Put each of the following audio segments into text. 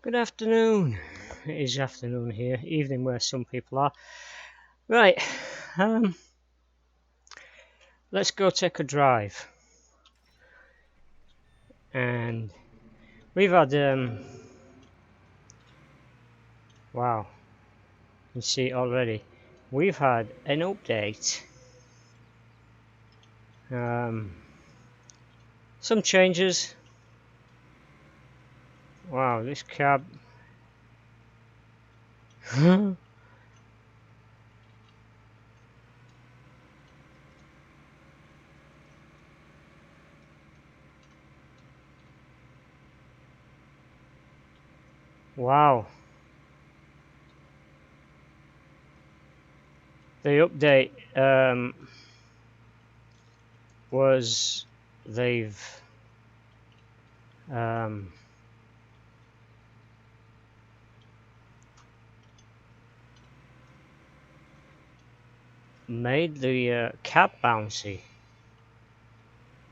Good afternoon. It is afternoon here, evening where some people are. Right, let's go take a drive. And we've had, wow, you can see it already. We've had an update. Some changes. Wow, this cab. Wow. The update was they've made the cab bouncy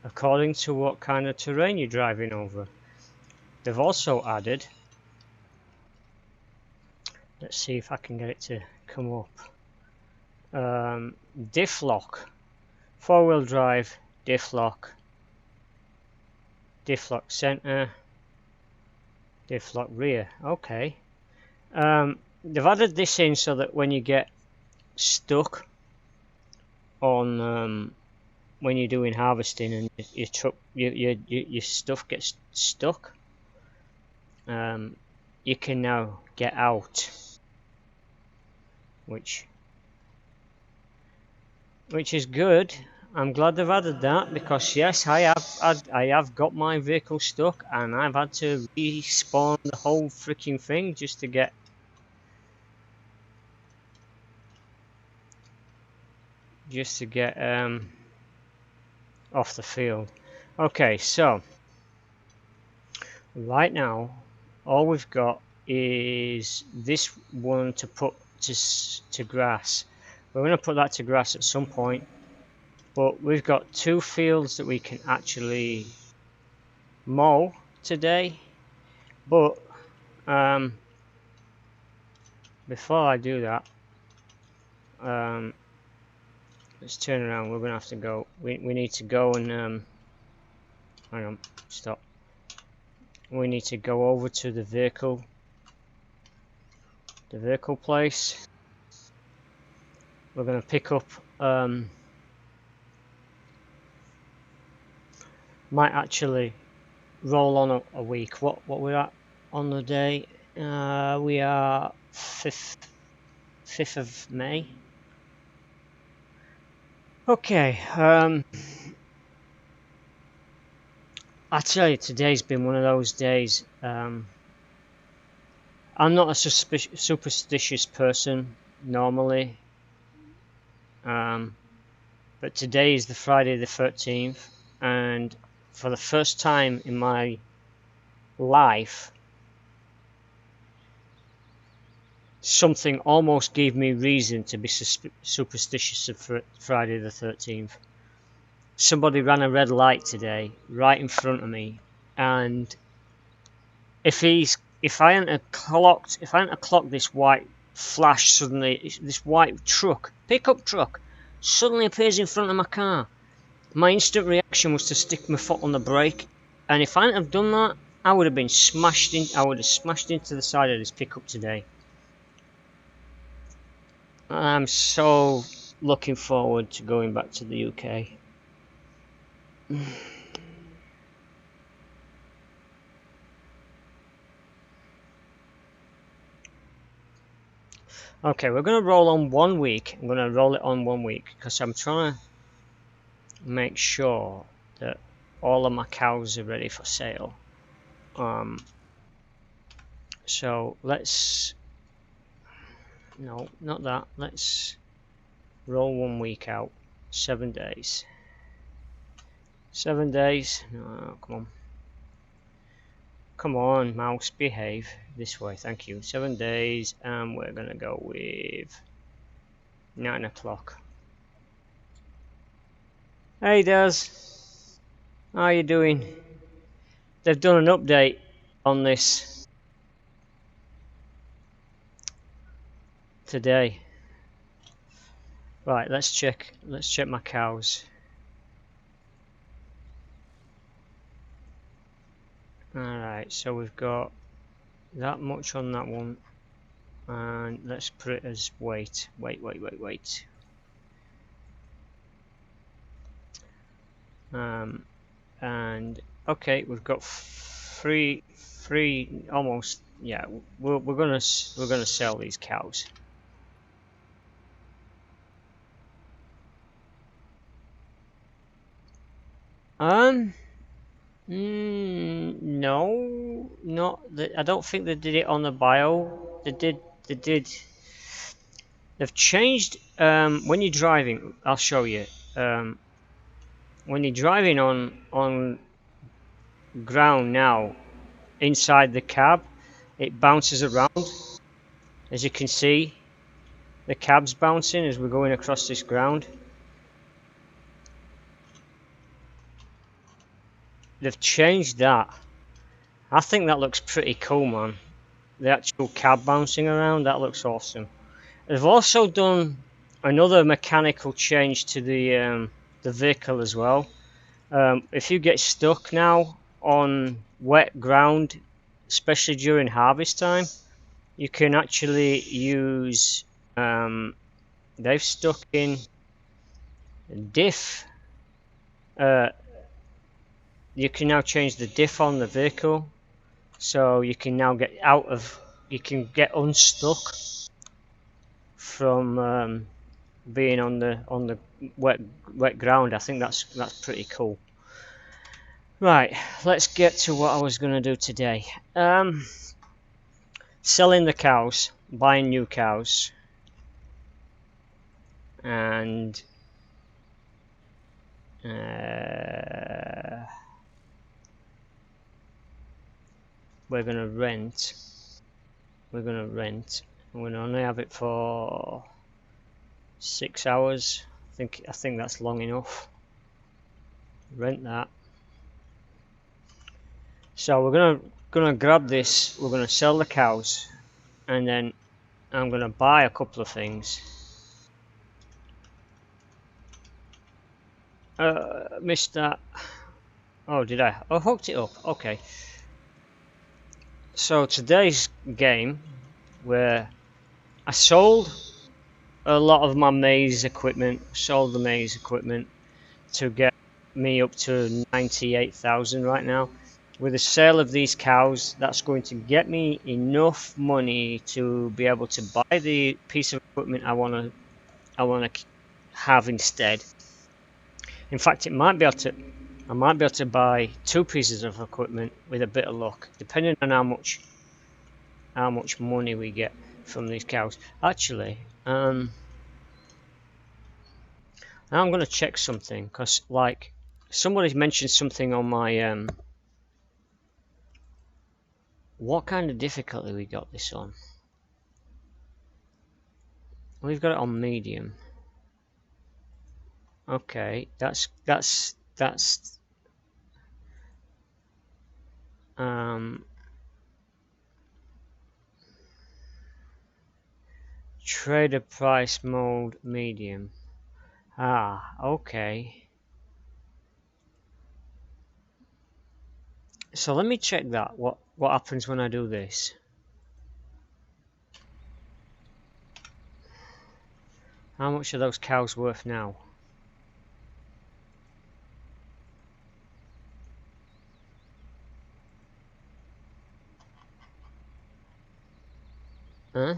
according to what kind of terrain you're driving over. They've also added, let's see if I can get it to come up, diff lock, 4-wheel drive, diff lock center, diff lock rear. Okay. They've added this in so that when you get stuck on when you're doing harvesting and your truck, your stuff gets stuck, you can now get out, which is good. I'm glad they've added that because yes, I have got my vehicle stuck and I've had to respawn the whole freaking thing just to get off the field. Okay, so right now all we've got is this one to put to grass. We're going to put that to grass at some point, but we've got 2 fields that we can actually mow today. But before I do that, let's turn around. We're going to have to go. We need to go and hang on, stop. We need to go over to the vehicle place. We're going to pick up might actually roll on a week. What we're at on the day? We are 5th of May. Okay. I tell you, today's been one of those days. I'm not a superstitious person normally, but today is the Friday the 13th, and for the first time in my life, something almost gave me reason to be superstitious of Friday the 13th. Somebody ran a red light today right in front of me, and if I hadn't clocked this white flash suddenly, this white pickup truck suddenly appears in front of my car, my instant reaction was to stick my foot on the brake, and if I hadn't have done that, I would have smashed into the side of this pickup today. I'm so looking forward to going back to the UK. Okay, we're going to roll on 1 week. I'm going to roll it on 1 week because I'm trying to make sure that all of my cows are ready for sale. So let's, no, not that. Let's roll 1 week out. 7 days. 7 days. No, come on. Come on, mouse, behave. This way, thank you. 7 days, and we're gonna go with 9 o'clock. Hey, Daz. How you doing? They've done an update on this. today. Right, let's check my cows. Alright, so we've got that much on that one, and let's put it as weight. Wait. And okay, we've got three almost. Yeah, we're gonna sell these cows. No, I don't think they did it on the bio. They did. They've changed. When you're driving, I'll show you. When you're driving on ground now, inside the cab, it bounces around. As you can see, the cab's bouncing as we're going across this ground. They've changed that. I think that looks pretty cool, man. The actual cab bouncing around, that looks awesome. They've also done another mechanical change to the vehicle as well. If you get stuck now on wet ground, especially during harvest time, you can actually use, they've stuck in diff. You can now change the diff on the vehicle, so you can now get you can get unstuck from being on the wet ground. I think that's pretty cool. Right, let's get to what I was going to do today. Selling the cows, buying new cows, and we're going to rent. I'm going to only have it for 6 hours. I think that's long enough. Rent that. So we're gonna grab this. We're gonna sell the cows, and then I'm gonna buy a couple of things. Missed that. Oh, did I? Oh, hooked it up. Okay. So today's game, where I sold a lot of my maize equipment, sold the maize equipment to get me up to 98,000 right now. With the sale of these cows, that's going to get me enough money to be able to buy the piece of equipment I want to have instead. In fact, I might be able to buy 2 pieces of equipment with a bit of luck, depending on how much money we get from these cows. Actually, now I'm going to check something, because like somebody's mentioned something on my what kind of difficulty we got this on? We've got it on medium. Okay, that's trader price mode medium. Okay. So let me check that. What happens when I do this? How much are those cows worth now? Huh?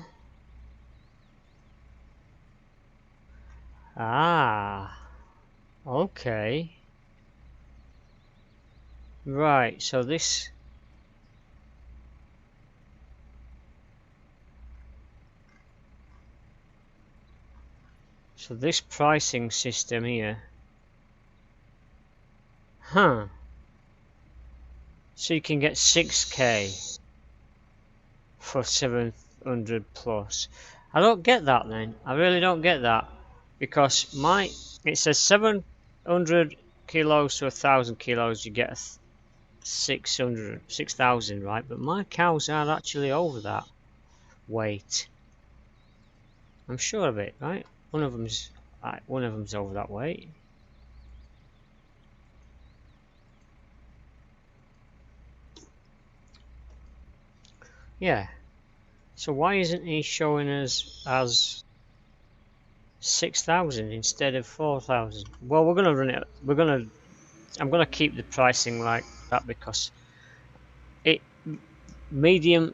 Okay. Right, so this pricing system here. So you can get 6k for 700 plus. I don't get that then. I really don't get that, because it says 700 kilos to 1,000 kilos you get 6,000, right? But my cows are actually over that weight. I'm sure of it, right? One of them's over that way. Yeah. So why isn't he showing us as 6,000 instead of 4,000? Well, we're gonna run it. I'm gonna keep the pricing like that because it medium,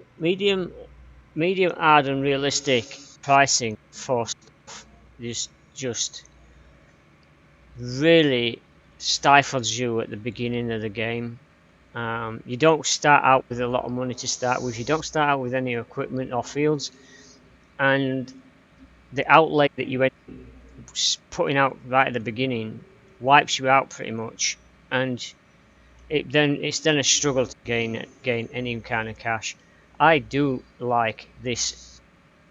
hard, and realistic pricing for stuff is just really stifles you at the beginning of the game. You don't start out with a lot of money to start with. You don't start out with any equipment or fields, and the outlay that you end up putting out right at the beginning wipes you out pretty much, and it's then a struggle to gain any kind of cash. I do like this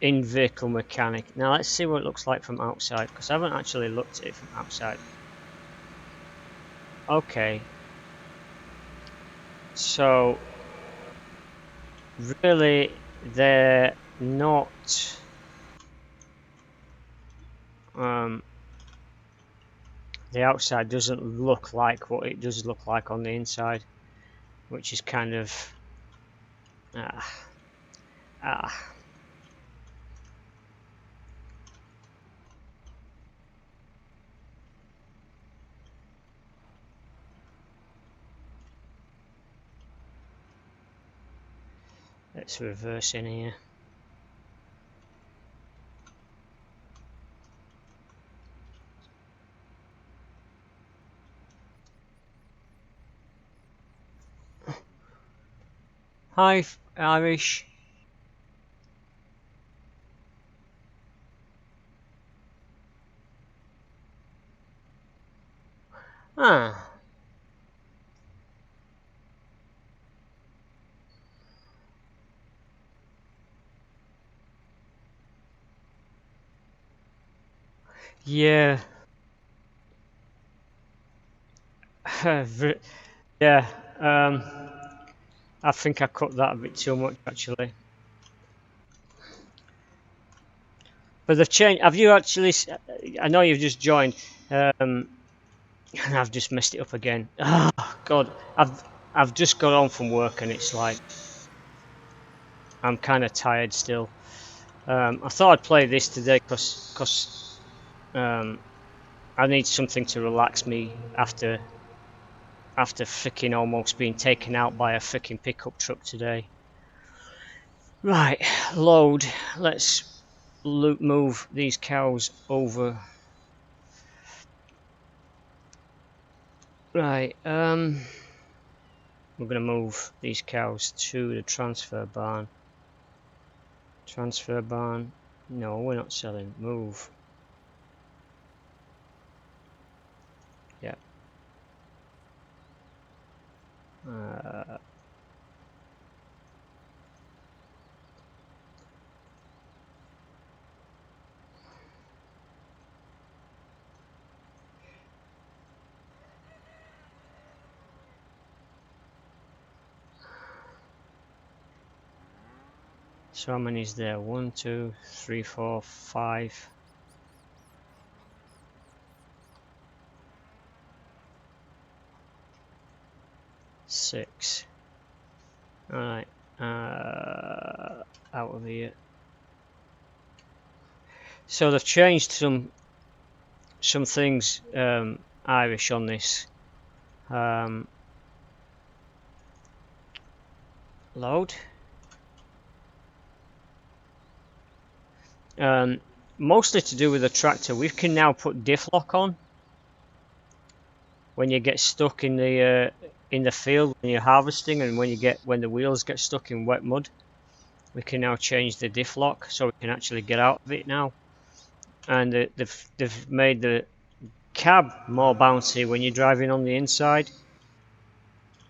in-vehicle mechanic. Now let's see what it looks like from outside, because I haven't actually looked at it from outside. Okay, so really they're not the outside doesn't look like what it does look like on the inside, which is kind of let's reverse in here. Hi, Irish. Ah. Yeah. Yeah. I think I cut that a bit too much actually. But the change. Have you actually? I know you've just joined. And I've just messed it up again. Oh God, I've just got home from work and it's like I'm kind of tired still. I thought I'd play this today because I need something to relax me after freaking almost being taken out by a freaking pickup truck today. Right, load. Let's move these cows over. Right, we're gonna move these cows to the transfer barn. Transfer barn. No, we're not selling. Move. Yeah. So how many is there? 1, 2, 3, 4, 5. Six. Alright. Out of here. So they've changed some things, Irish, on this. Load. Mostly to do with the tractor. We can now put diff lock on when you get stuck in the field when you're harvesting, and when the wheels get stuck in wet mud. We can now change the diff lock so we can actually get out of it now. And they've made the cab more bouncy when you're driving on the inside.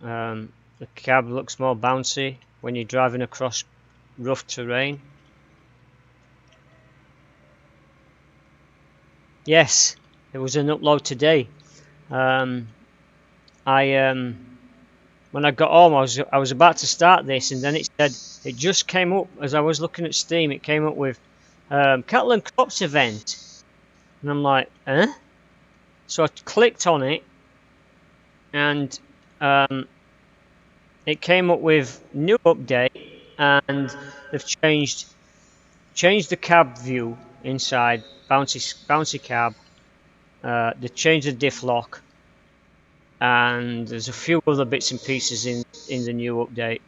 The cab looks more bouncy when you're driving across rough terrain. Yes, it was an upload today. When I got home, I was about to start this, and then it said it just came up as I was looking at Steam. It came up with Cattle and Crops event. And I'm like, eh? So I clicked on it, and it came up with new update, and they've changed the cab view inside, bouncy cab. They changed the diff lock, and there's a few other bits and pieces in the new update.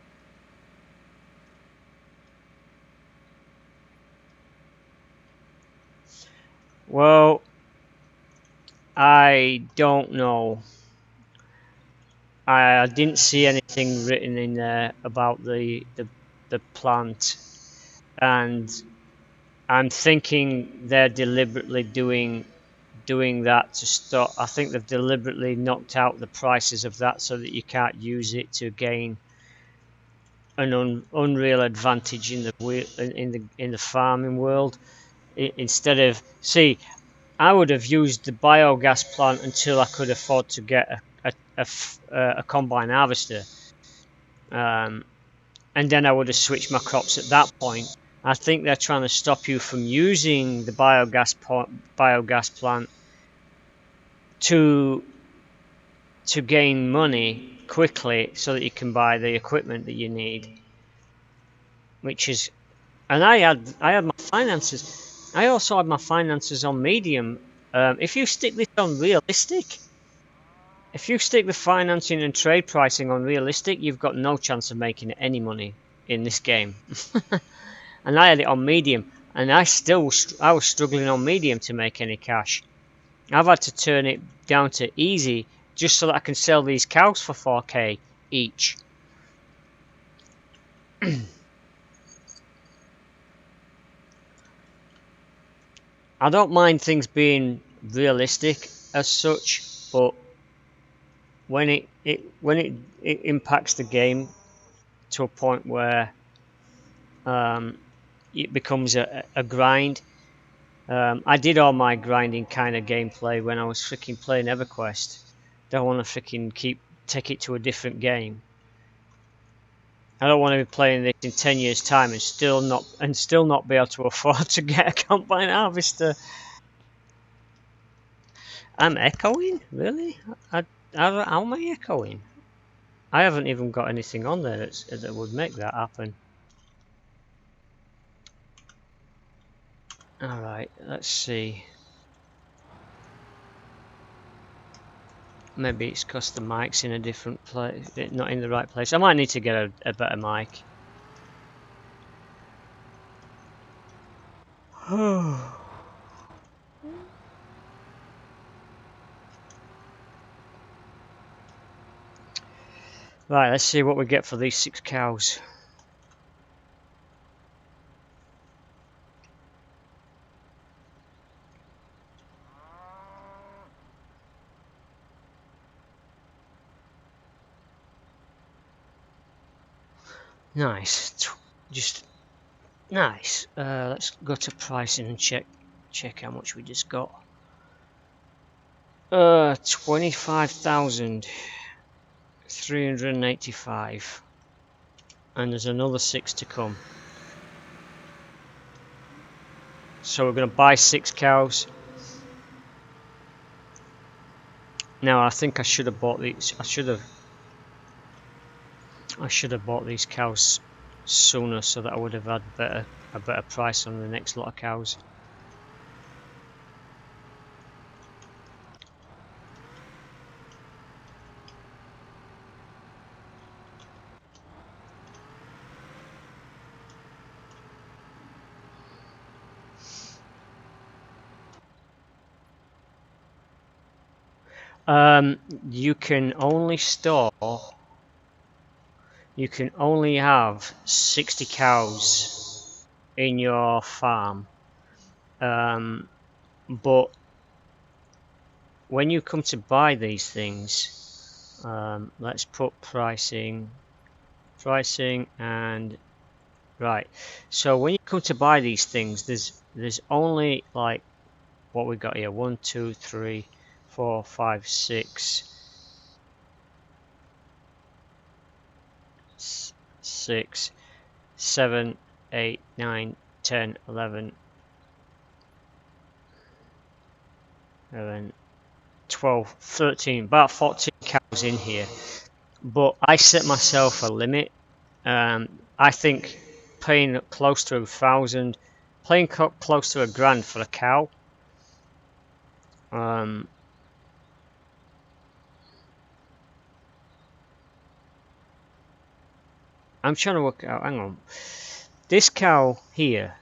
Well, I don't know. I didn't see anything written in there about the plant, and I'm thinking they're deliberately doing that to stop. I think they've deliberately knocked out the prices of that so that you can't use it to gain an unreal advantage in the farming world. Instead of, see, I would have used the biogas plant until I could afford to get a combine harvester, and then I would have switched my crops at that point. I think they're trying to stop you from using the biogas plant to gain money quickly so that you can buy the equipment that you need, which is, and I had my finances. I also had my finances on medium. If you stick this on realistic, if you stick the financing and trade pricing on realistic, you've got no chance of making any money in this game. And I had it on medium, and I was struggling on medium to make any cash. I've had to turn it down to easy just so that I can sell these cows for 4k each. I don't mind things being realistic as such, but when it impacts the game to a point where it becomes a grind. I did all my grinding kind of gameplay when I was freaking playing EverQuest. Don't want to freaking take it to a different game. I don't want to be playing this in 10 years' time and still not be able to afford to get a combine harvester. I'm echoing? Really? How am I echoing? I haven't even got anything on there that would make that happen. Alright, let's see. Maybe it's because the mic's in a different place, not in the right place. I might need to get a better mic. Right, let's see what we get for these 6 cows. Nice. Just nice. Let's go to pricing and check how much we just got. 25,385, and there's another 6 to come. So we're going to buy 6 cows. Now I think I should have bought these. I should have bought these cows sooner so that I would have had a better price on the next lot of cows. You can only have 60 cows in your farm, but when you come to buy these things, let's put pricing and right. So when you come to buy these things, there's only like what we got here: 1, 2, 3, 4, 5, 6, 7, 8, 9, 10, 11, 11, 12, 13, about 14 cows in here. But I set myself a limit. I think paying close to 1,000, paying close to £1,000 for a cow. I'm trying to work out. Hang on, this cow here,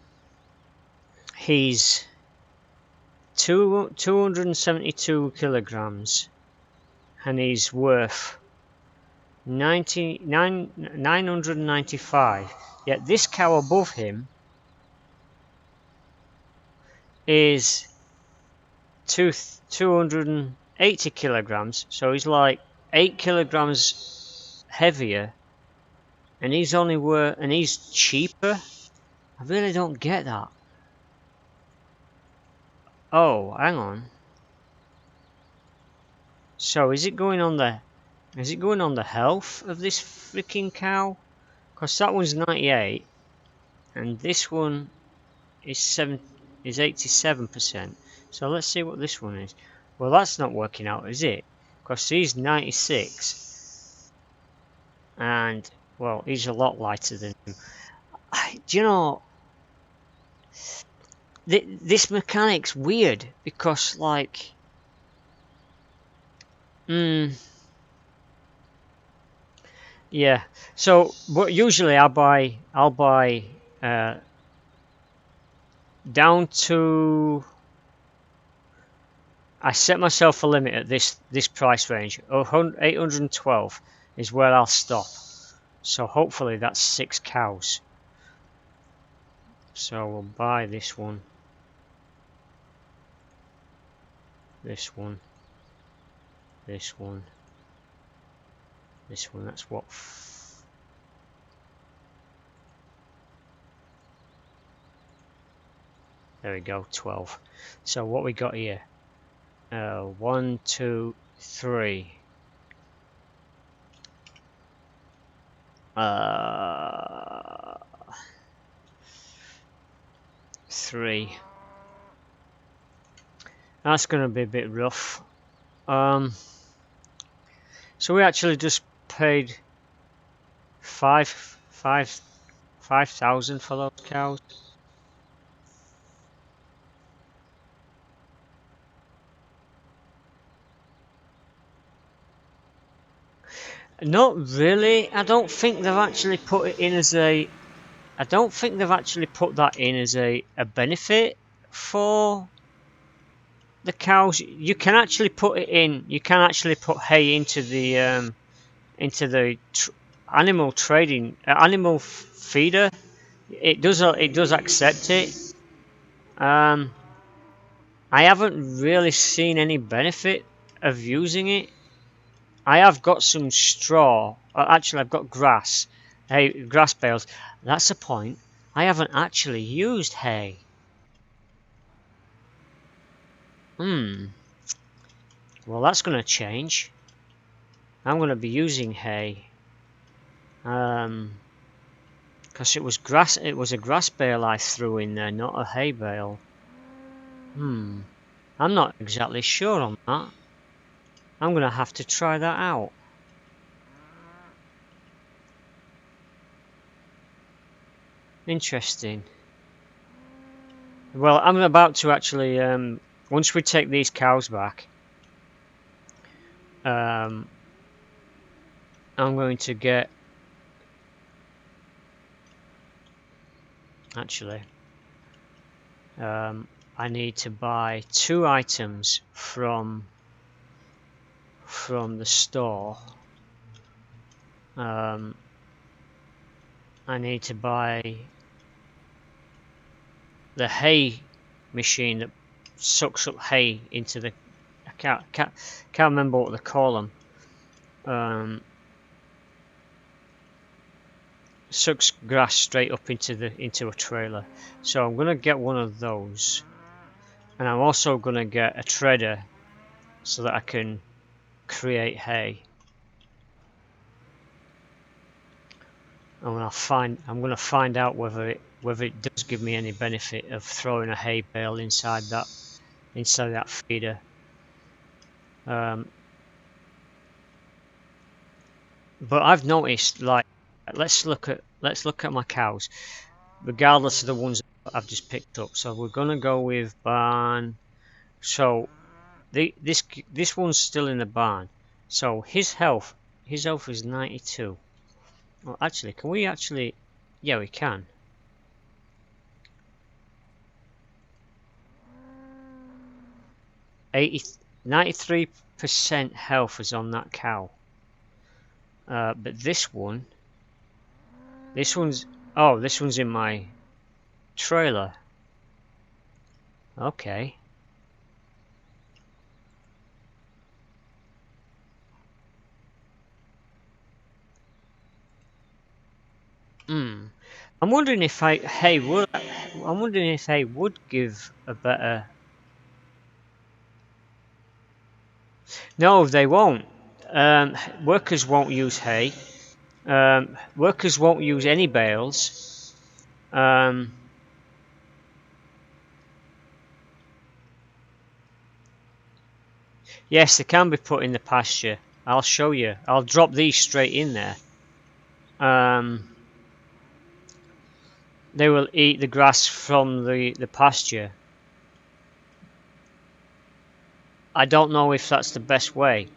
he's 272 kilograms, and he's worth 995. Yet this cow above him is 280 kilograms, so he's like 8 kilograms heavier, and he's cheaper. I really don't get that. Oh, hang on. So is it going on the health of this freaking cow? Because that one's 98, and this one is 87%. So let's see what this one is. Well, that's not working out, is it? Because he's 96, and well, he's a lot lighter than him. Do you know, this mechanic's weird, because like, yeah. So, but usually I'll buy down to. I set myself a limit at this price range. 812 is where I'll stop. So hopefully that's 6 cows. So we'll buy this one. This one. This one. This one. That's what. There we go, 12. So what we got here? 1, 2, 3. 3. That's going to be a bit rough. So we actually just paid 5,000 for those cows. Not really. I don't think they've actually put it in as a. I don't think they've actually put that in as a benefit for the cows. You can actually put it in. You can actually put hay into the animal trading animal feeder. It does accept it. I haven't really seen any benefit of using it. I have got some straw. Actually, I've got grass. Hay, grass bales. That's the point. I haven't actually used hay. Well, that's going to change. I'm going to be using hay. Because it was grass. It was a grass bale I threw in there, not a hay bale. I'm not exactly sure on that. I'm going to have to try that out. Interesting. Well, I'm about to actually, once we take these cows back, I'm going to get, actually, I need to buy 2 items from the store. I need to buy the hay machine that sucks up hay into the. I can't remember what they call them. Sucks grass straight up into a trailer. So I'm gonna get one of those, and I'm also gonna get a treader so that I can create hay. I'm gonna find out whether it does give me any benefit of throwing a hay bale inside that feeder. But I've noticed, like, let's look at my cows, regardless of the ones I've just picked up. So we're gonna go with barn. So this one's still in the barn. So his health is 92. Well, actually, can we actually? Yeah, we can. 93% health is on that cow. But this one's this one's in my trailer. Okay. Hmm. I'm wondering if I'm wondering if hay would give a better. No, they won't. Workers won't use hay. Workers won't use any bales. Yes, they can be put in the pasture. I'll show you. I'll drop these straight in there. They will eat the grass from the pasture. I don't know if that's the best way.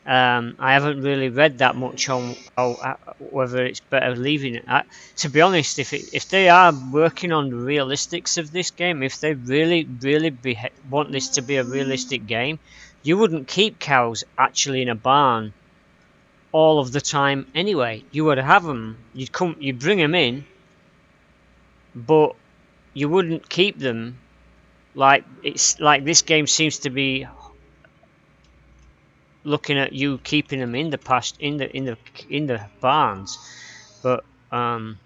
I haven't really read that much on whether it's better leaving it. To be honest, if they are working on the realistics of this game, if they really want this to be a realistic game, you wouldn't keep cows actually in a barn all of the time anyway. You would have them. You'd bring them in, but you wouldn't keep them. Like it's like this game seems to be looking at you keeping them in the past in the barns, but to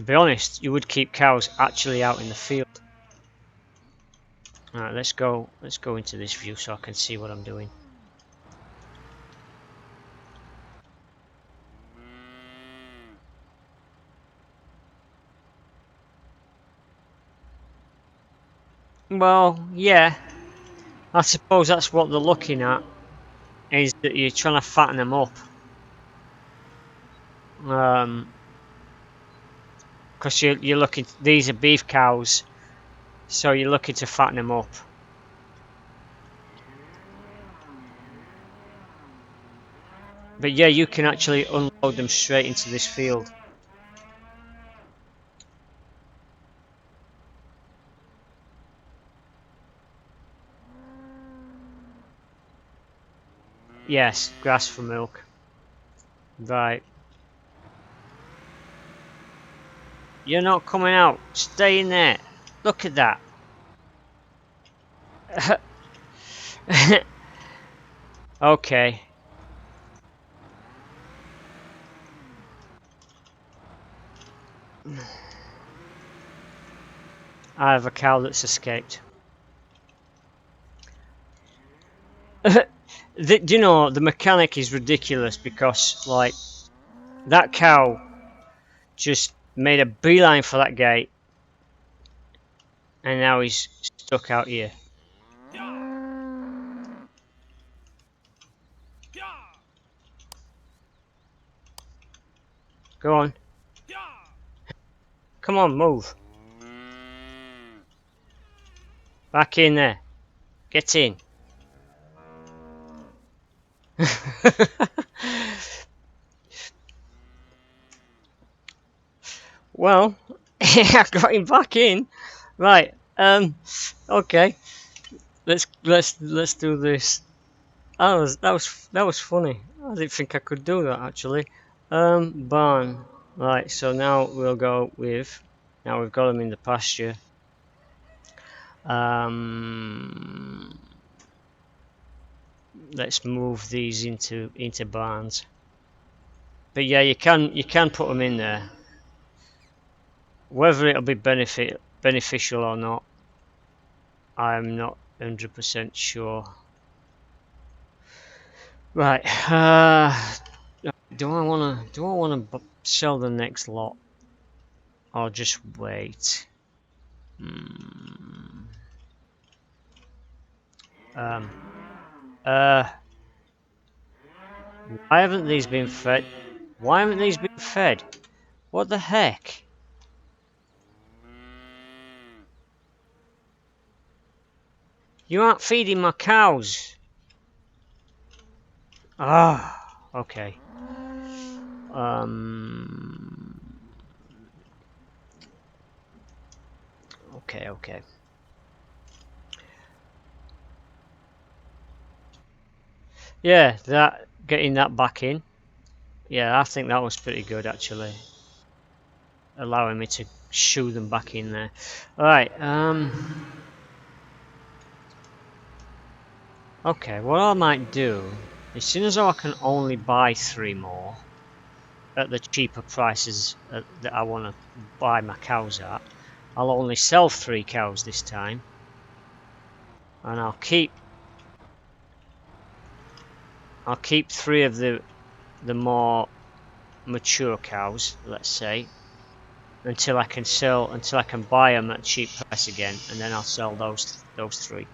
be honest, you would keep cows actually out in the field. All right, let's go into this view so I can see what I'm doing. Well, yeah, I suppose that's what they're looking at, is that you're trying to fatten them up. Because you're looking, these are beef cows, so you're looking to fatten them up. But yeah, you can actually unload them straight into this field. Yes, grass for milk. Right. You're not coming out. Stay in there. Look at that. Okay. I have a cow that's escaped. Do you know, the mechanic is ridiculous because, like, that cow just made a beeline for that gate and now he's stuck out here. Go on. Come on, move. Back in there. Get in. Well, I got him back in. Right. Okay. Let's do this. That was funny. I didn't think I could do that actually. Barn. Right. So now we'll go with. Now we've got them in the pasture. Let's move these into barns. But yeah, you can put them in there. Whether it'll be beneficial or not, I'm not 100% sure. Right. Do I wanna sell the next lot, or just wait? Um, uh, why haven't these been fed? Why haven't these been fed? What the heck? You aren't feeding my cows. Ah, okay. Um, okay. Yeah, that getting that back in. Yeah, I think that was pretty good actually, allowing me to shoo them back in there. All right. Okay. What I might do, as soon as I can only buy 3 more at the cheaper prices that I want to buy my cows at, I'll only sell 3 cows this time, and I'll keep 3 of the more mature cows, let's say, until I can buy them at cheap price again, and then I'll sell those 3.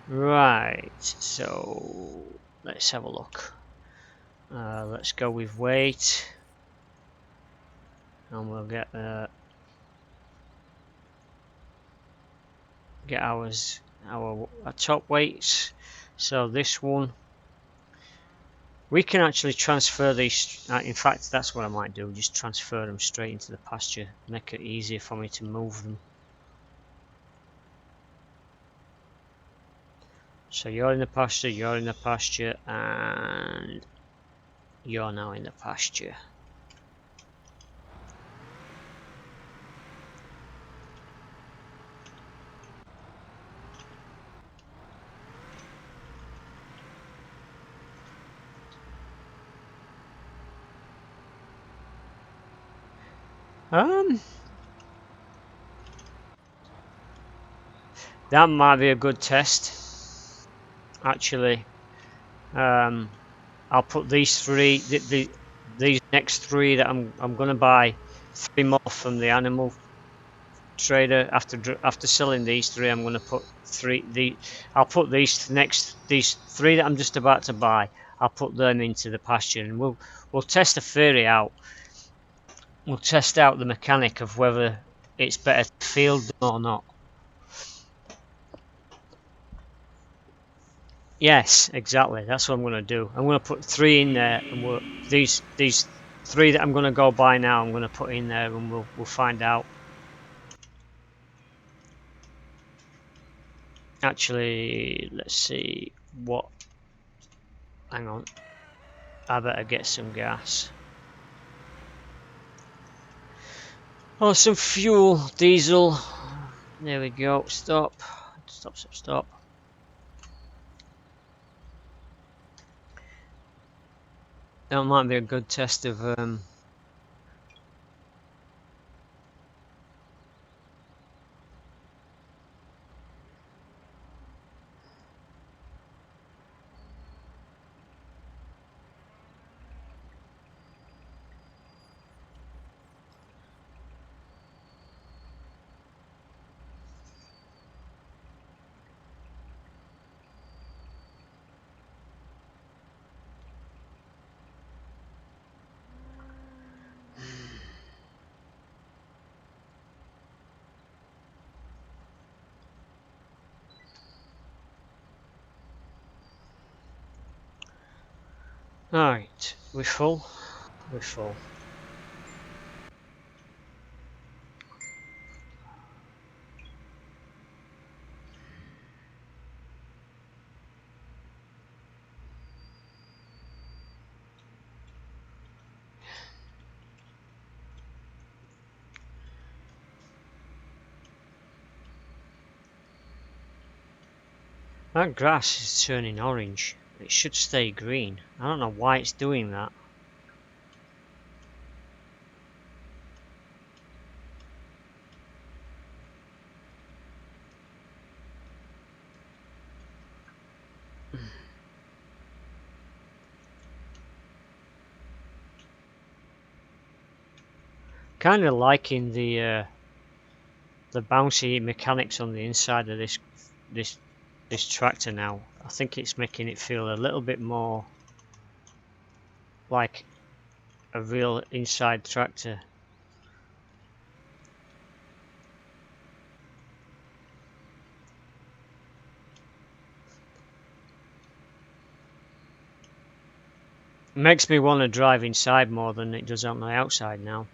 Right, so let's have a look. Let's go with weight, and we'll get our top weights. So this one, we can actually transfer these. In fact, that's what I might do. Just transfer them straight into the pasture, make it easier for me to move them. So you're in the pasture, and you're now in the pasture. That might be a good test, actually. I'll put these 3, these next 3 that I'm gonna buy 3 more from the animal trader after selling these 3. I'm gonna put 3. I'll put these 3 that I'm just about to buy. I'll put them into the pasture, and we'll test the theory out. We'll test out the mechanic of whether it's better to field them or not. Yes, exactly. That's what I'm going to do. I'm going to put 3 in there, and these 3 that I'm going to go buy now, I'm going to put in there, and we'll find out. Actually, let's see what. Hang on. I better get some gas. Oh, some fuel, diesel. There we go. Stop. Stop. That might be a good test of Alright, we're full. We're full. That grass is turning orange. It should stay green. I don't know why it's doing that. kind of liking the bouncy mechanics on the inside of this tractor now. I think it's making it feel a little bit more like a real inside tractor. It makes me want to drive inside more than it does on the outside now.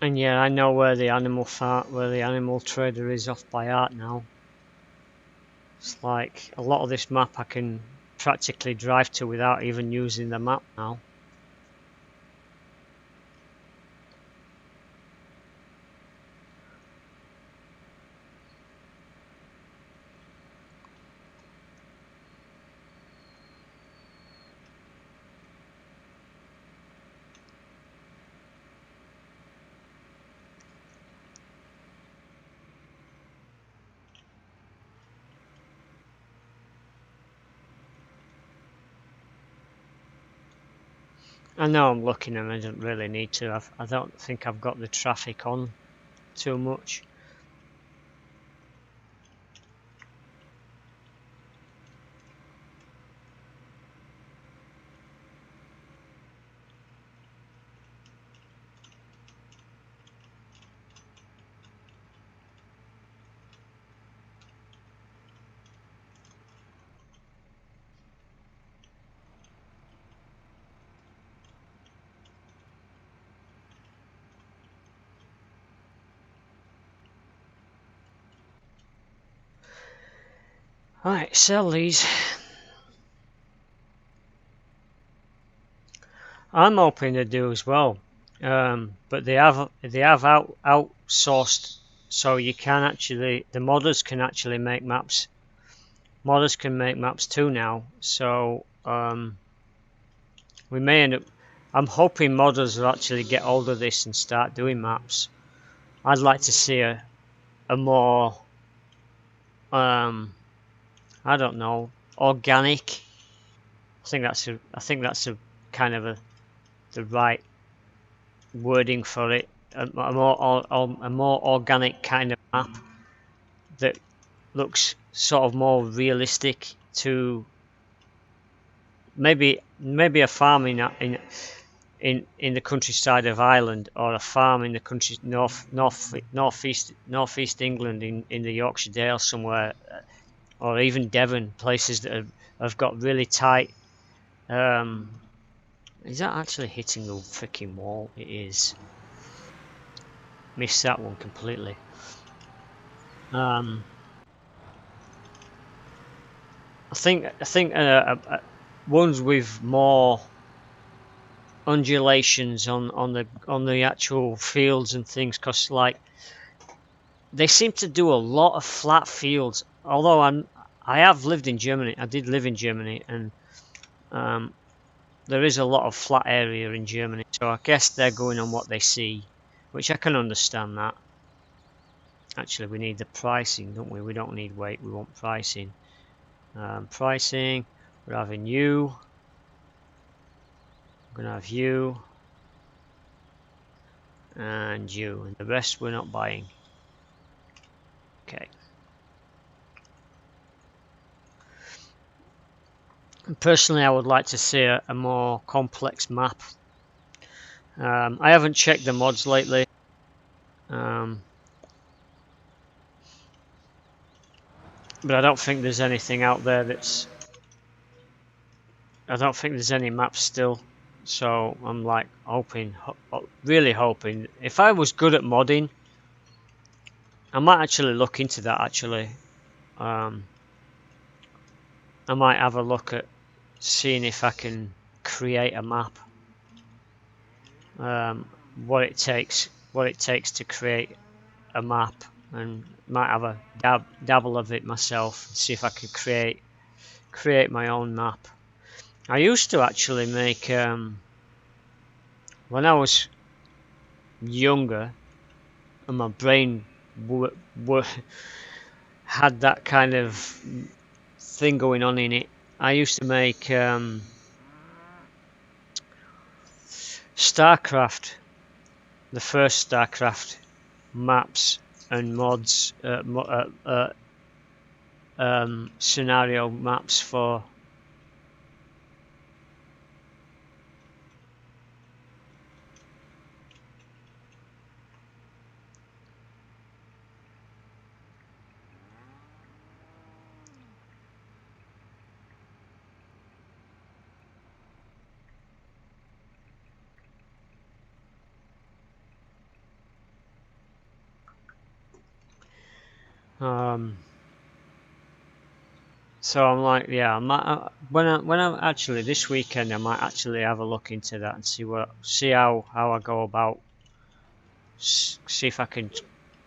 And yeah, I know where the animal trader is off by heart now. It's like a lot of this map I can practically drive to without even using the map now. I know I'm looking and I don't really need to. I don't think I've got the traffic on too much. Right, sell these. I'm hoping they do as well, but they have outsourced, so you can actually the modders can actually make maps. Modders can make maps too now, so we may end up. I'm hoping modders will actually get hold of this and start doing maps. I'd like to see a more I don't know, organic. I think that's a kind of the right wording for it. A more organic kind of map that looks sort of more realistic to maybe a farm in the countryside of Ireland, or a farm in the country northeast England in the Yorkshire Dales somewhere, or even Devon, places that have got really tight. Is that actually hitting the freaking wall? It is. Missed that one completely. I think ones with more undulations on the actual fields and things, because like they seem to do a lot of flat fields. Although I have lived in Germany, I did live in Germany, and there is a lot of flat area in Germany. So I guess they're going on what they see, which I can understand that. Actually, we need the pricing, don't we? We don't need weight, we want pricing. Pricing, we're having you. I'm going to have you. And you. And the rest we're not buying. Okay. And personally, I would like to see a more complex map. I haven't checked the mods lately. But I don't think there's anything out there that's... I don't think there's any maps still. So I'm like hoping, really hoping. If I was good at modding, I might actually look into that actually. I might have a look at seeing if I can create a map. What it takes to create a map, and might have a dabble of it myself and see if I can create my own map. I used to actually make when I was younger and my brain had that kind of thing going on in it. I used to make StarCraft, the first StarCraft maps and mods, scenario maps for so I'm like, yeah, I might, when I actually this weekend I might actually have a look into that and see how I go about, see if I can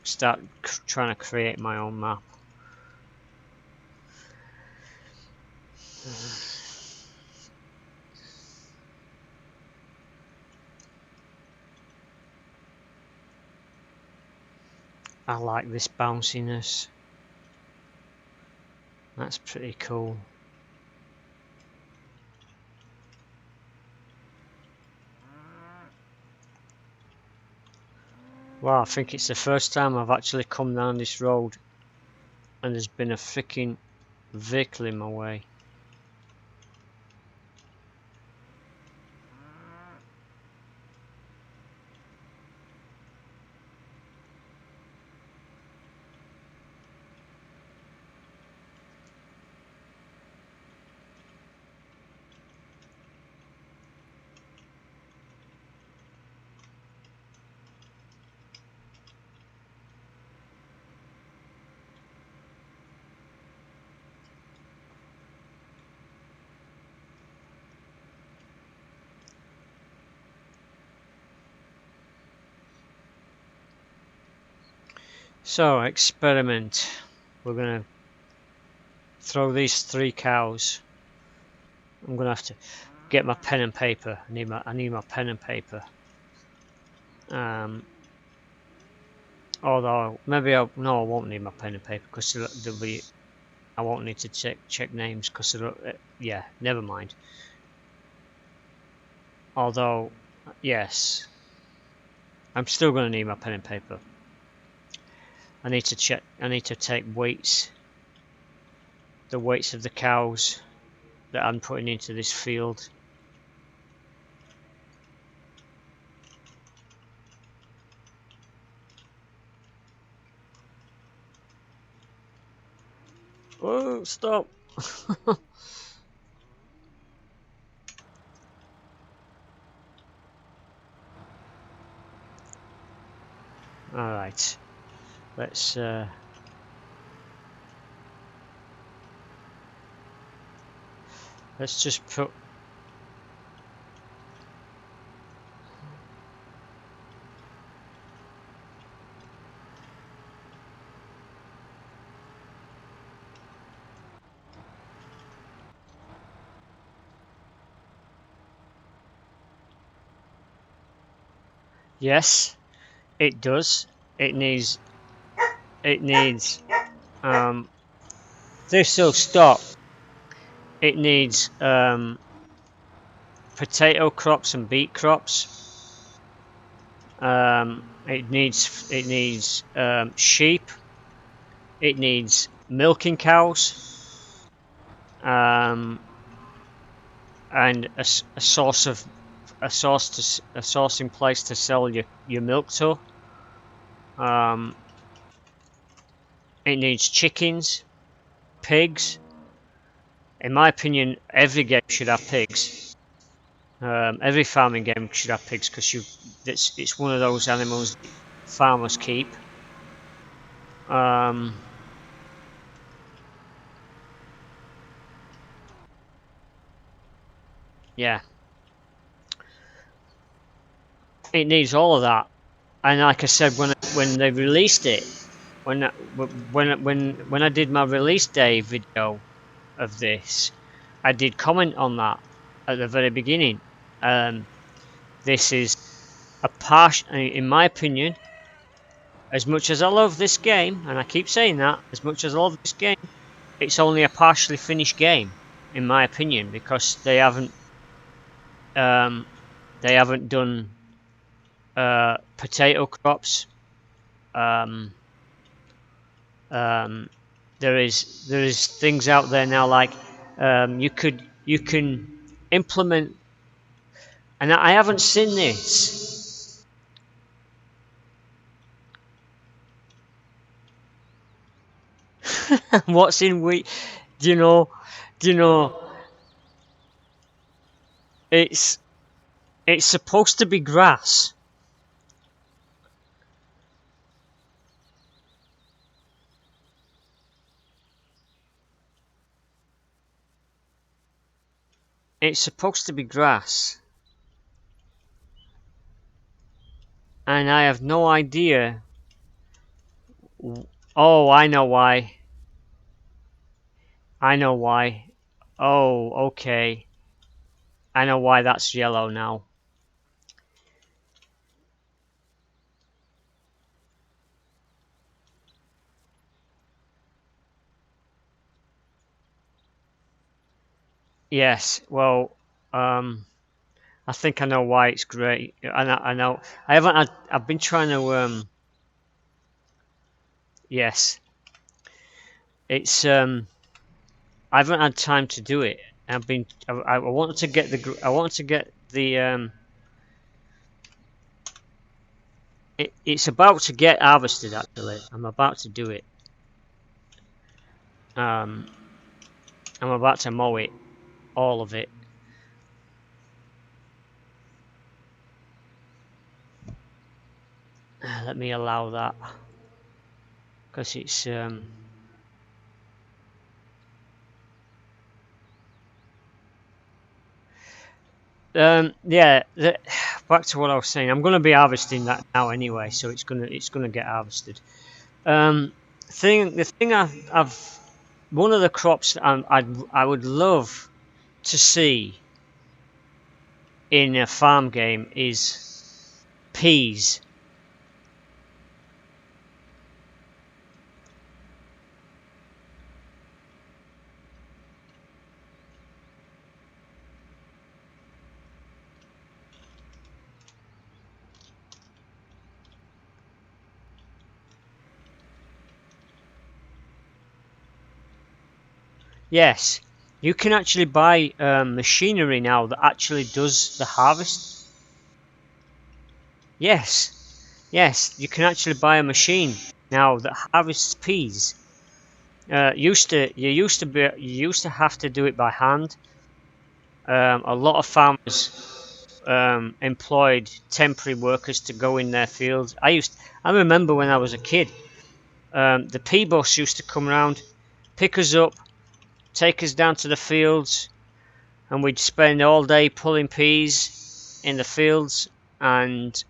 start trying to create my own map. I like this bounciness. That's pretty cool. Wow, I think it's the first time I've actually come down this road and there's been a freaking vehicle in my way. So, experiment. We're gonna throw these 3 cows. I'm gonna have to get my pen and paper. I need my pen and paper. Although maybe I won't need my pen and paper because there'll be. I won't need to check names because yeah, never mind. Although, yes, I'm still gonna need my pen and paper. I need to check. I need to take weights. The weights of the cows that I'm putting into this field. Oh, stop! Alright, let's just put. Yes, it does. It needs. This will stop. It needs potato crops and beet crops. It needs sheep. It needs milking cows. And a source in place to sell your milk to. It needs chickens, pigs. In my opinion, every game should have pigs. Every farming game should have pigs because it's one of those animals farmers keep. Yeah, it needs all of that. And like I said, when they released it, when I did my release day video of this, I did comment on that at the very beginning. This is a partial, in my opinion, as much as I love this game, and I keep saying that, as much as I love this game, it's only a partially finished game, in my opinion, because um, they haven't done potato crops. Um, um, there is things out there now like you can implement, and I haven't seen this. What's in wheat? Do you know? Do you know? It's it's supposed to be grass. It's supposed to be grass, and I have no idea. Oh, I know why. I know why. Oh, okay. I know why that's yellow now. Yes. Well, I think I know why it's great. I know. I haven't had. I've been trying to. Yes. It's. I haven't had time to do it. I've been. I wanted to get the. I wanted to get the. It's about to get harvested. Actually, I'm about to do it. Um. I'm about to mow it. All of it. Let me allow that because it's. Yeah, back to what I was saying. I'm going to be harvesting that now anyway, so it's gonna get harvested. The thing I've one of the crops that I would love to see in a farm game is peas. Yes, you can actually buy machinery now that actually does the harvest. Yes, yes, you can actually buy a machine now that harvests peas. You used to have to do it by hand. A lot of farmers employed temporary workers to go in their fields. I remember when I was a kid, the pea bus used to come around, pick us up, take us down to the fields, and we'd spend all day pulling peas in the fields. And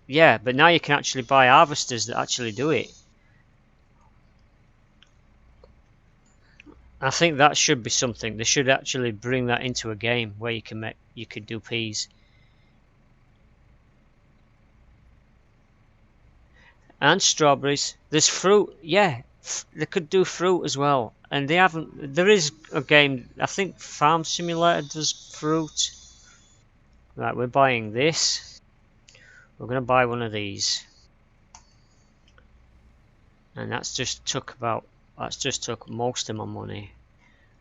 yeah, but now you can actually buy harvesters that actually do it. I think that should be something. They should actually bring that into a game where you could do peas. And strawberries. There's fruit. Yeah, they could do fruit as well. And they haven't. There is a game. I think Farm Simulator does fruit. Right, we're buying this. We're gonna buy one of these, and that's just took most of my money.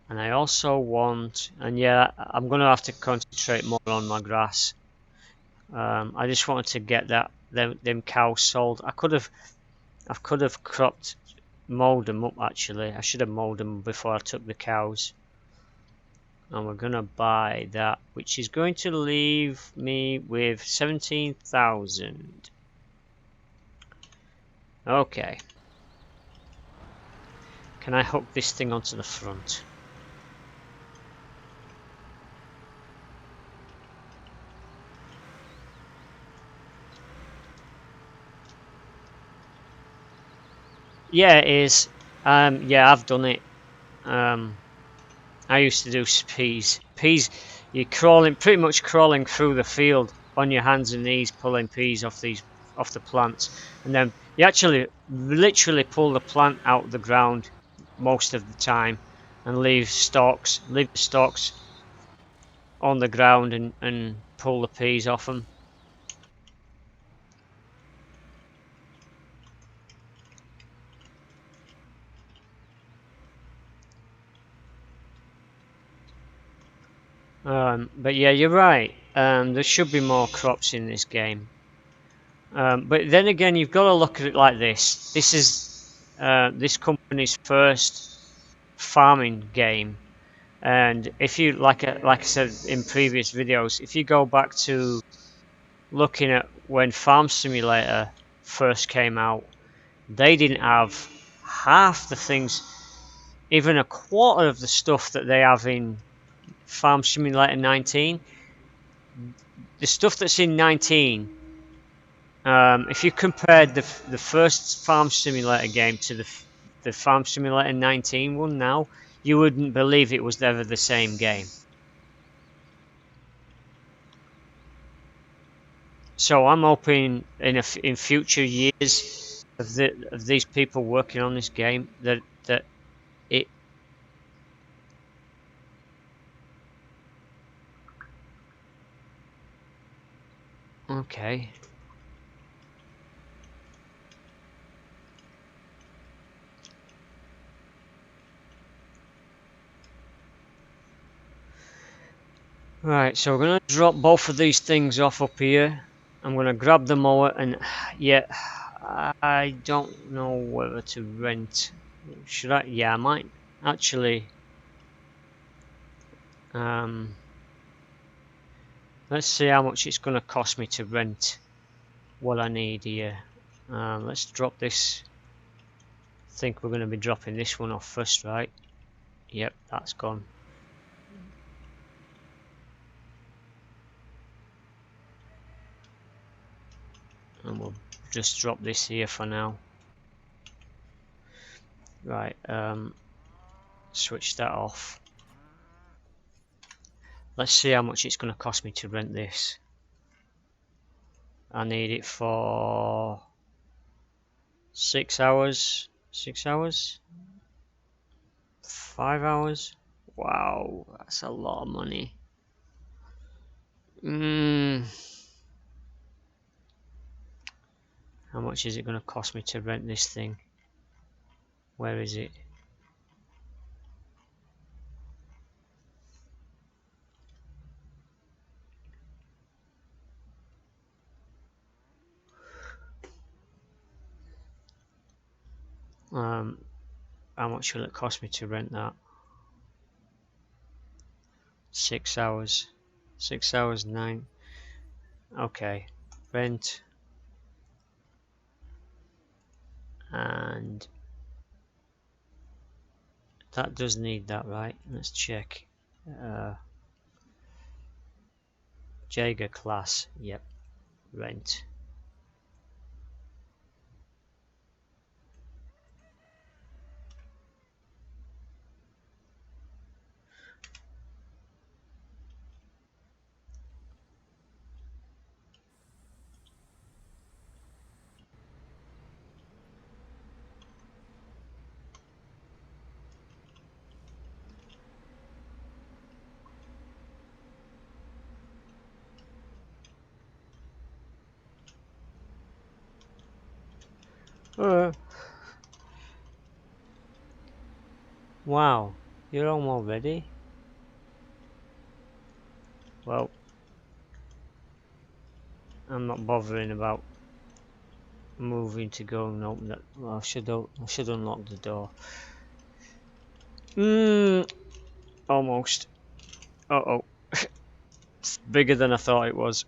And I also want. And yeah, I'm gonna have to concentrate more on my grass. I just wanted to get them cows sold. I could have mowed them up actually. I should have mowed them before I took the cows. And we're gonna buy that, which is going to leave me with 17,000. Okay. Can I hook this thing onto the front? Yeah, it is. Yeah, I've done it. I used to do peas. Peas, you're crawling, pretty much crawling through the field on your hands and knees, pulling peas off the plants, and then you actually literally pull the plant out of the ground most of the time, and leave the stalks on the ground, and pull the peas off them. But yeah, you're right. There should be more crops in this game. But then again, you've got to look at it like this. This is this company's first farming game, and if you like I said in previous videos, if you go back to looking at when Farm Simulator first came out, they didn't have half the things, even a quarter of the stuff that they have in Farm Simulator 19. The stuff that's in 19, if you compared the first Farm Simulator game to the Farm Simulator 19 one now, you wouldn't believe it was ever the same game. So I'm hoping in future years of these people working on this game that it. Okay. Right, so we're gonna drop both of these things off up here. I'm gonna grab the mower, and yeah, I don't know whether to rent. Should I? Yeah, I might actually. Um, let's see how much it's gonna cost me to rent what I need here. Let's drop this. I think we're gonna be dropping this one off first, right? Yep, that's gone. And we'll just drop this here for now. Right, switch that off. Let's see how much it's going to cost me to rent this. I need it for 6 hours. 6 hours? 5 hours? Wow, that's a lot of money. How much is it going to cost me to rent this thing? Where is it? Um, how much will it cost me to rent that? 6 hours. 6 hours, 9. Okay. Rent. And that does need that, right? Let's check. Jaeger class. Yep. Rent. Uh, wow, you're home already? Well, I'm not bothering about moving to go and open that. Well, I should unlock the door. Almost. Uh-oh. It's bigger than I thought it was.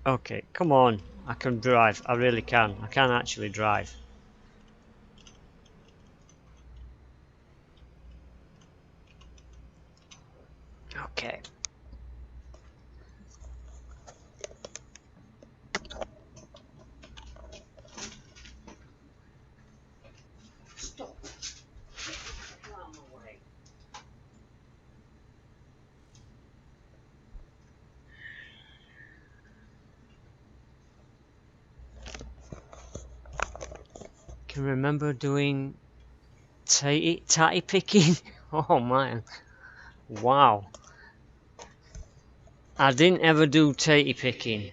Okay, come on. I can drive. I really can. I can actually drive. Okay. can remember doing tatty picking. Oh man, wow! I didn't ever do tatty picking.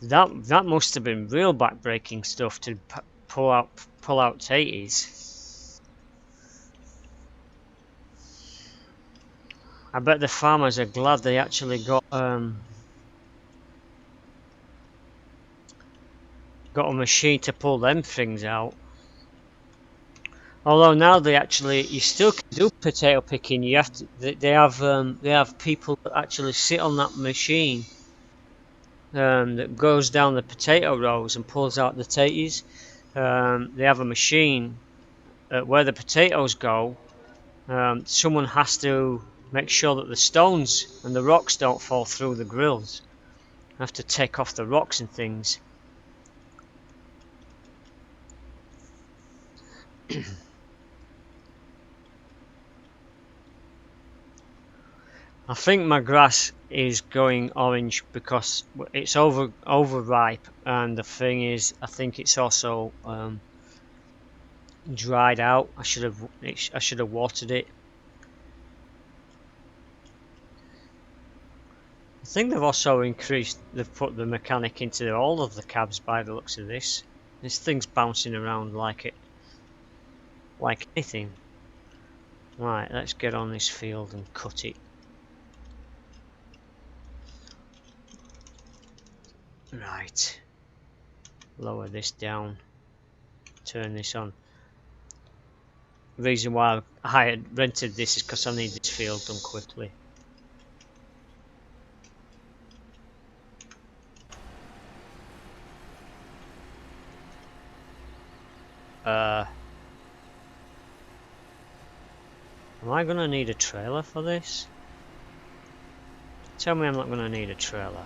That must have been real backbreaking stuff to pull out tatties. I bet the farmers are glad they actually got a machine to pull them things out. Although now you still can do potato picking. You have to, they have people that actually sit on that machine that goes down the potato rows and pulls out the tatties. They have a machine where the potatoes go. Someone has to make sure that the stones and the rocks don't fall through the grills. Have to take off the rocks and things. I think my grass is going orange because it's overripe, and the thing is, I think it's also dried out. I should have watered it. I think they've put the mechanic into all of the cabs by the looks of this. This thing's bouncing around like anything. Right, let's get on this field and cut it. Right. Lower this down. Turn this on. The reason why I had rented this is because I need this field done quickly. Am I gonna need a trailer for this? Tell me I'm not gonna need a trailer.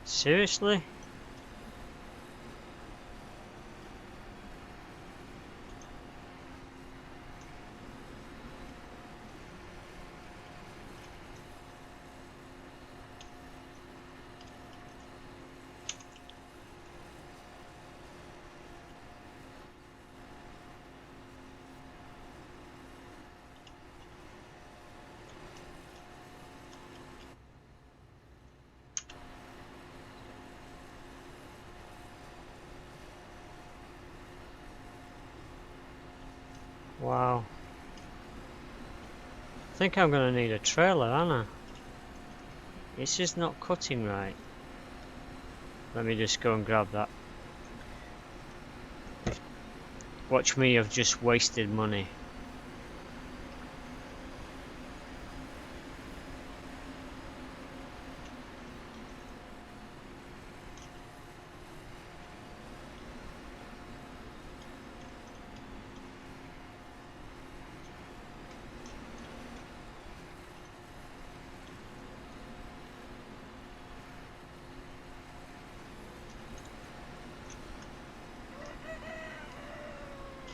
Seriously? Wow. I think I'm gonna need a trailer, aren't I? It's just not cutting right. Let me just go and grab that. Watch me, I've just wasted money.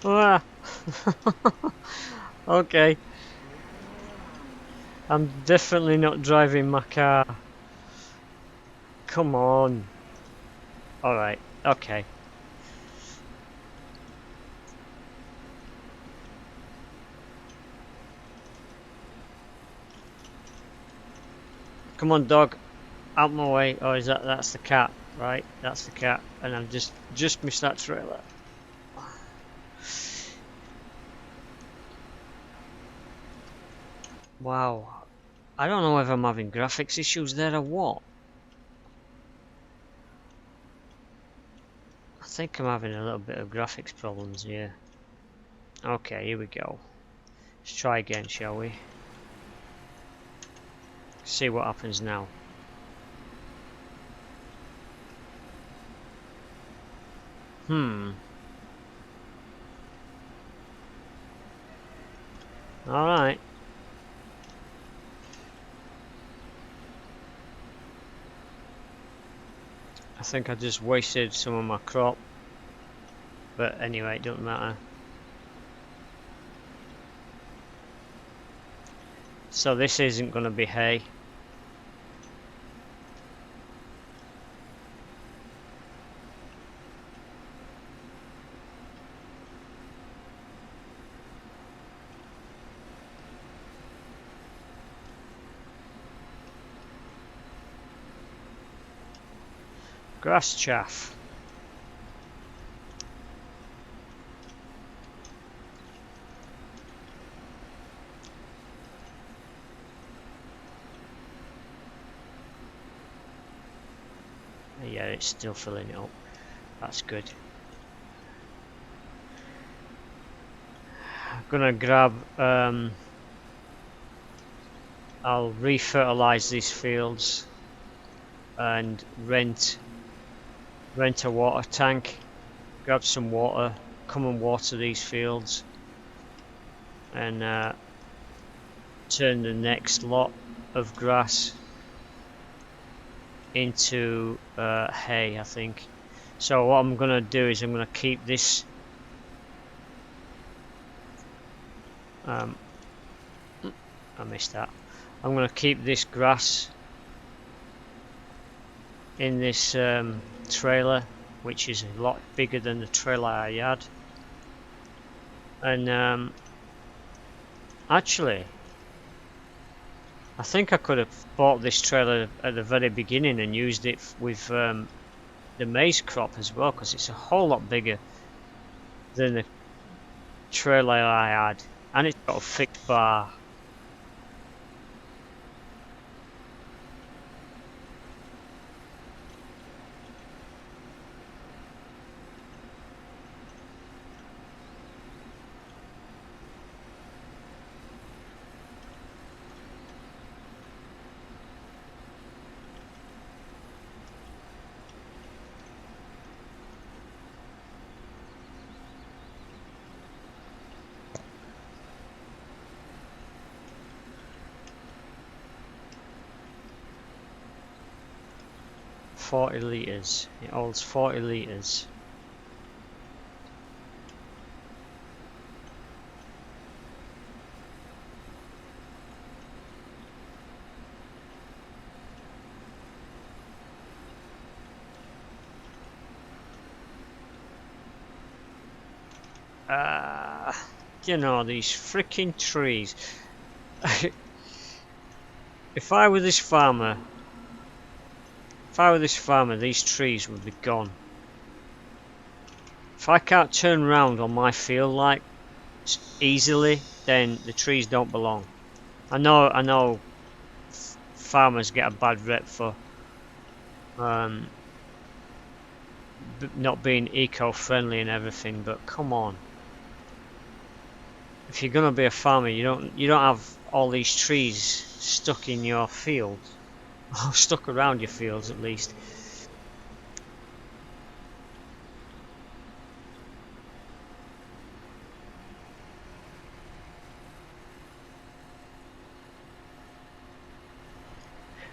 Ah. Okay. I'm definitely not driving my car. Come on. Alright, okay. Come on, dog. Out my way. Oh, that's the cat, right? That's the cat. And I've just missed that trailer. Wow. I don't know if I'm having graphics issues there or what. I think I'm having a little bit of graphics problems here. Okay, here we go. Let's try again, shall we? See what happens now. Alright. think I just wasted some of my crop, but anyway, it doesn't matter. So this isn't going to be hay. Grass chaff. Yeah, it's still filling it up. That's good. I'm gonna grab. I'll re-fertilize these fields and rent a water tank. Grab some water. Come and water these fields, and turn the next lot of grass into hay, I think. So what I'm gonna do is I'm gonna keep this. I missed that. I'm gonna keep this grass in this trailer, which is a lot bigger than the trailer I had. And actually, I think I could have bought this trailer at the very beginning and used it with the maize crop as well, because it's a whole lot bigger than the trailer I had, and it's got a fixed bar. Forty litres. It holds 40 litres. You know, these freaking trees. If I were this farmer, these trees would be gone. If I can't turn around on my field like easily, then the trees don't belong. I know farmers get a bad rep for not being eco-friendly and everything, but come on. If you're gonna be a farmer, you don't have all these trees stuck in your field, or stuck around your fields at least.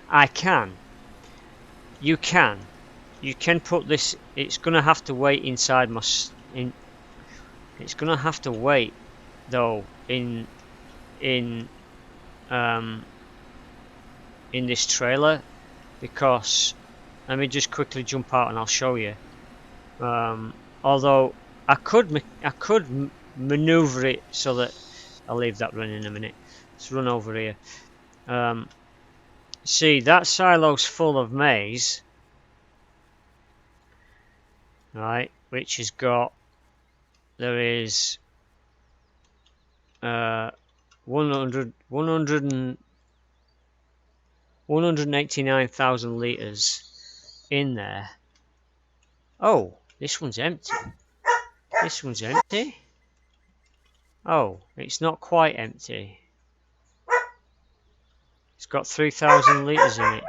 I can. You can. You can put this. It's gonna have to wait inside my. It's gonna have to wait though in this trailer, because let me just quickly jump out and I'll show you. Although I could maneuver it so that I'll leave that running in a minute. Let's run over here. See, that silo's full of maize, right? Which has got, there is 189,000 litres in there. Oh, this one's empty. This one's empty. Oh, it's not quite empty. It's got 3,000 litres in it.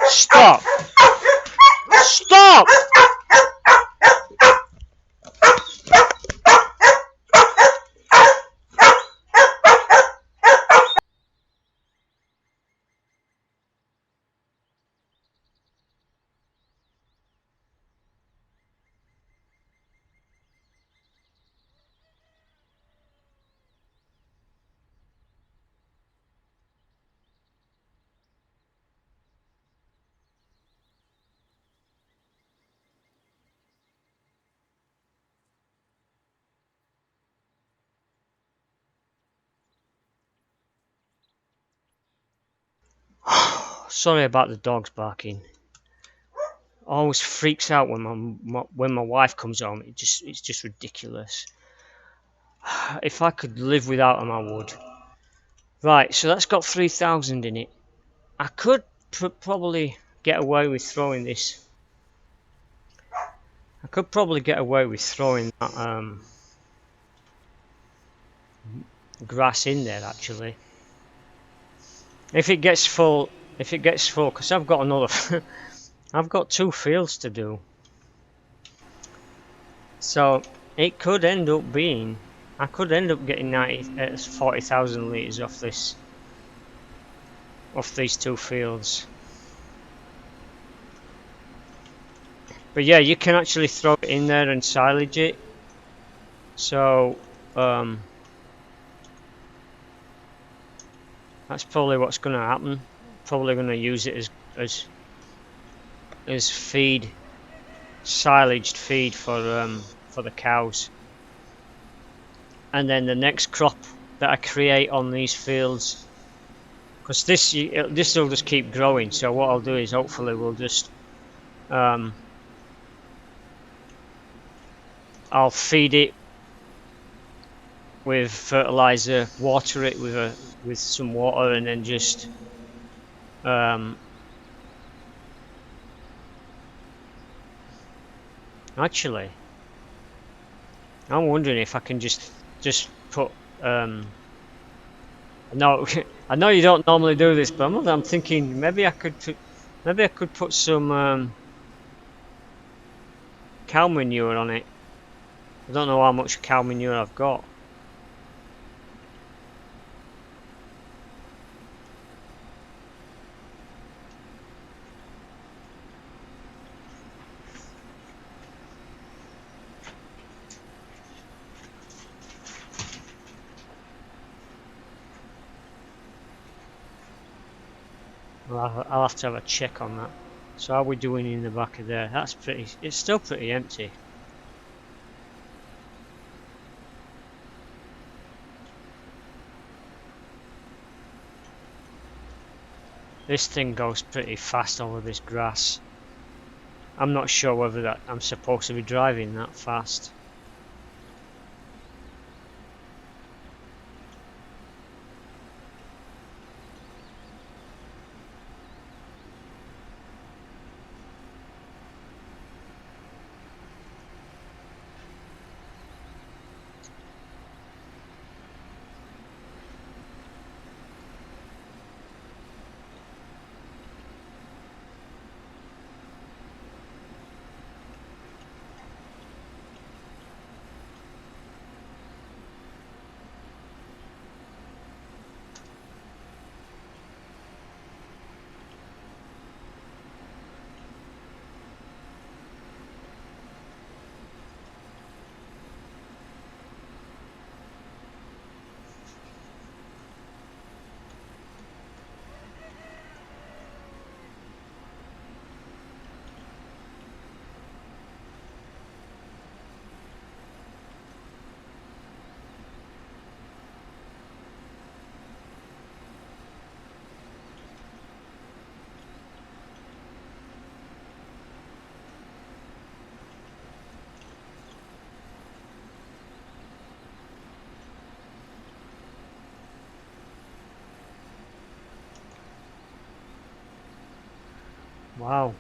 Stop! Stop! Sorry about the dogs barking. Always freaks out when my wife comes home. It's just ridiculous. If I could live without them, I would. Right, so that's got 3,000 in it. I could probably get away with throwing this. I could probably get away with throwing that grass in there actually. If it gets full, because I've got another, I've got 2 fields to do. So it could end up being, I could end up getting 40,000 litres off these 2 fields. But yeah, you can actually throw it in there and silage it. So that's probably what's going to happen. Probably going to use it as feed, silaged feed for the cows. And then the next crop that I create on these fields, because this will just keep growing. So what I'll do is hopefully we'll just I'll feed it with fertilizer, water it with some water, and then just actually, I'm wondering if I can just put no, I know you don't normally do this, but I'm thinking maybe I could put some cow manure on it. I don't know how much cow manure I've got. I'll have to have a check on that. So how are we doing in the back of there? That's pretty. It's still pretty empty. This thing goes pretty fast over this grass. I'm not sure whether that I'm supposed to be driving that fast. Wow.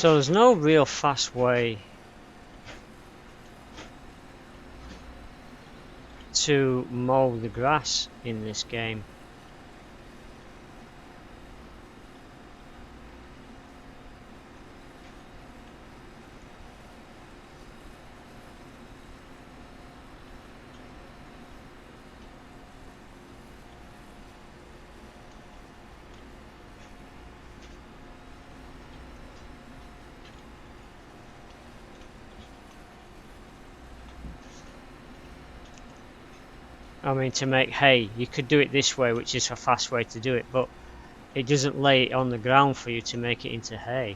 So there's no real fast way to mow the grass in this game. I mean, to make hay, you could do it this way, which is a fast way to do it, but it doesn't lay it on the ground for you to make it into hay.